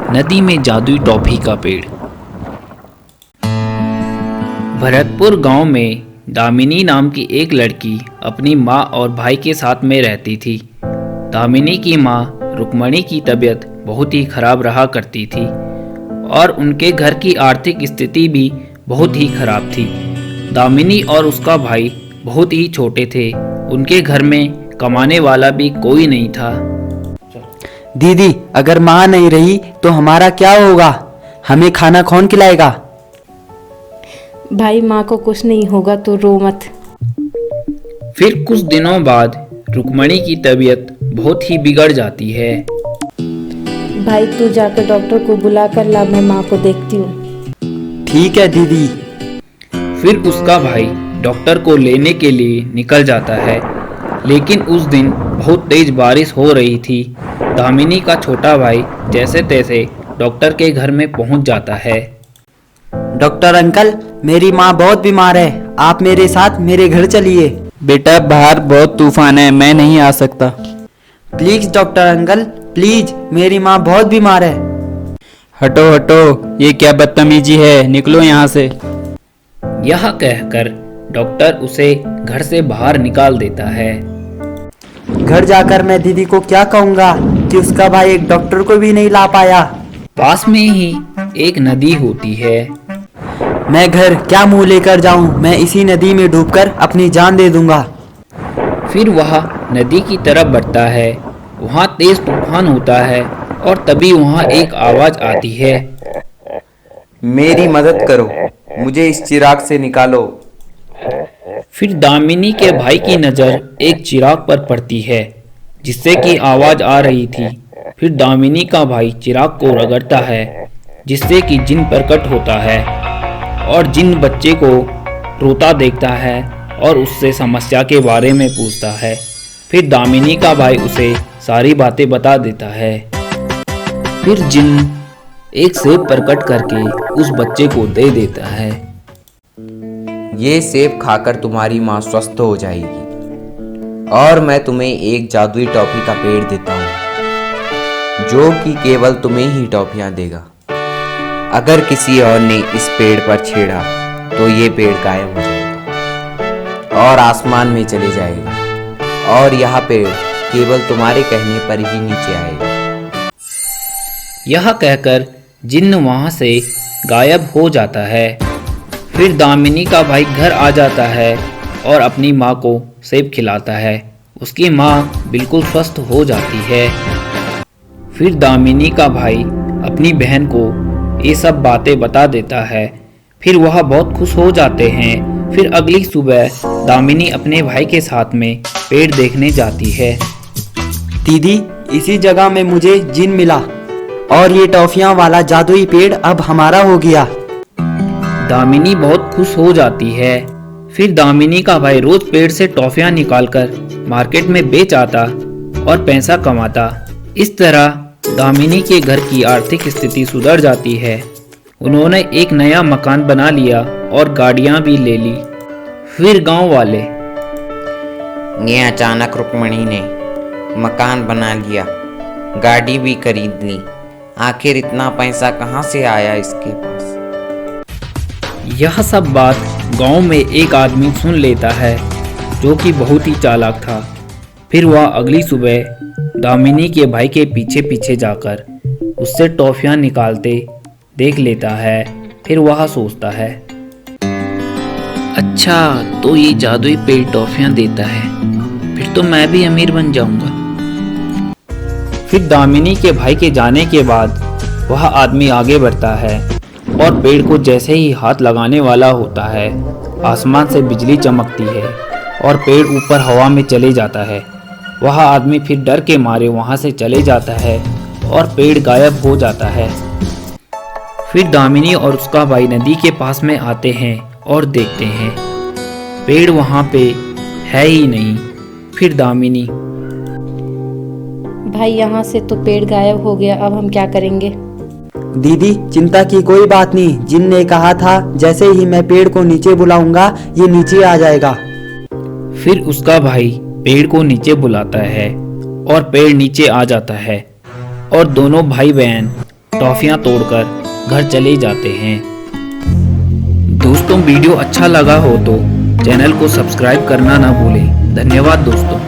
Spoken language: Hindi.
नदी में जादुई टॉफी का पेड़। भरतपुर गांव में दामिनी नाम की एक लड़की अपनी माँ और भाई के साथ में रहती थी। दामिनी की माँ रुक्मणी की तबीयत बहुत ही खराब रहा करती थी और उनके घर की आर्थिक स्थिति भी बहुत ही खराब थी। दामिनी और उसका भाई बहुत ही छोटे थे। उनके घर में कमाने वाला भी कोई नहीं था। दीदी, अगर माँ नहीं रही तो हमारा क्या होगा? हमें खाना कौन खिलाएगा? भाई, माँ को कुछ नहीं होगा तो रो मत। फिर कुछ दिनों बाद रुक्मणी की तबीयत बहुत ही बिगड़ जाती है। भाई, तू जाकर डॉक्टर को बुला कर ला, मैं माँ को देखती हूँ। ठीक है दीदी। फिर उसका भाई डॉक्टर को लेने के लिए निकल जाता है, लेकिन उस दिन बहुत तेज बारिश हो रही थी। दामिनी का छोटा भाई जैसे तैसे डॉक्टर के घर में पहुंच जाता है। डॉक्टर अंकल, मेरी माँ बहुत बीमार है, आप मेरे साथ मेरे घर चलिए। बेटा, बाहर बहुत तूफान है, मैं नहीं आ सकता। प्लीज डॉक्टर अंकल, प्लीज, मेरी माँ बहुत बीमार है। हटो हटो, ये क्या बदतमीजी है, निकलो यहाँ से। यह कहकर डॉक्टर उसे घर से बाहर निकाल देता है। घर जाकर मैं दीदी को क्या कहूँगा कि उसका भाई एक डॉक्टर को भी नहीं ला पाया। पास में ही एक नदी होती है। मैं घर क्या मुंह लेकर जाऊं? मैं इसी नदी में डूबकर अपनी जान दे दूंगा। फिर वह नदी की तरफ बढ़ता है। वहाँ तेज तूफान होता है और तभी वहाँ एक आवाज आती है। मेरी मदद करो, मुझे इस चिराग से निकालो। फिर दामिनी के भाई की नज़र एक चिराग पर पड़ती है जिससे कि आवाज आ रही थी। फिर दामिनी का भाई चिराग को रगड़ता है जिससे कि जिन प्रकट होता है और जिन बच्चे को रोता देखता है और उससे समस्या के बारे में पूछता है। फिर दामिनी का भाई उसे सारी बातें बता देता है। फिर जिन एक सेब प्रकट करके उस बच्चे को दे देता है। ये सेब खाकर तुम्हारी माँ स्वस्थ हो जाएगी और मैं तुम्हें एक जादुई टॉफी का पेड़ देता हूँ जो कि केवल तुम्हें ही टॉफियाँ देगा। अगर किसी और ने इस पेड़ पर छेड़ा तो ये पेड़ गायब हो जाएगा और आसमान में चले जाएगा और यह पेड़ केवल तुम्हारे कहने पर ही नीचे आएगा। यह कहकर जिन्न वहाँ से गायब हो जाता है। फिर दामिनी का भाई घर आ जाता है और अपनी माँ को सेब खिलाता है। उसकी माँ बिल्कुल स्वस्थ हो जाती है। फिर दामिनी का भाई अपनी बहन को ये सब बातें बता देता है। फिर वह बहुत खुश हो जाते हैं। फिर अगली सुबह दामिनी अपने भाई के साथ में पेड़ देखने जाती है। दीदी, इसी जगह में मुझे जिन मिला और ये टॉफियां वाला जादुई पेड़ अब हमारा हो गया। दामिनी बहुत खुश हो जाती है। फिर दामिनी का भाई रोज पेड़ से टॉफियां निकालकर मार्केट में बेच आता और पैसा कमाता। इस तरह दामिनी के घर की आर्थिक स्थिति सुधर जाती है। उन्होंने एक नया मकान बना लिया और गाड़ियां भी ले ली। फिर गांव वाले, ये अचानक रुक्मणी ने मकान बना लिया, गाड़ी भी खरीद ली, आखिर इतना पैसा कहाँ से आया इसके पास? यह सब बात गांव में एक आदमी सुन लेता है जो कि बहुत ही चालाक था। फिर वह अगली सुबह दामिनी के भाई के पीछे पीछे जाकर उससे टॉफियां निकालते देख लेता है। फिर वह सोचता है, अच्छा तो ये जादुई पेड़ टॉफियां देता है, फिर तो मैं भी अमीर बन जाऊंगा। फिर दामिनी के भाई के जाने के बाद वह आदमी आगे बढ़ता है और पेड़ को जैसे ही हाथ लगाने वाला होता है, आसमान से बिजली चमकती है और पेड़ ऊपर हवा में चले जाता है। वह आदमी फिर डर के मारे वहां से चले जाता है और पेड़ गायब हो जाता है। फिर दामिनी और उसका भाई नदी के पास में आते हैं और देखते हैं पेड़ वहां पे है ही नहीं। फिर दामिनी, भाई, यहाँ से तो पेड़ गायब हो गया, अब हम क्या करेंगे? दीदी, चिंता की कोई बात नहीं, जिन ने कहा था जैसे ही मैं पेड़ को नीचे बुलाऊंगा ये नीचे आ जाएगा। फिर उसका भाई पेड़ को नीचे बुलाता है और पेड़ नीचे आ जाता है और दोनों भाई बहन टॉफियां तोड़कर घर चले जाते हैं। दोस्तों वीडियो अच्छा लगा हो तो चैनल को सब्सक्राइब करना ना भूलें। धन्यवाद दोस्तों।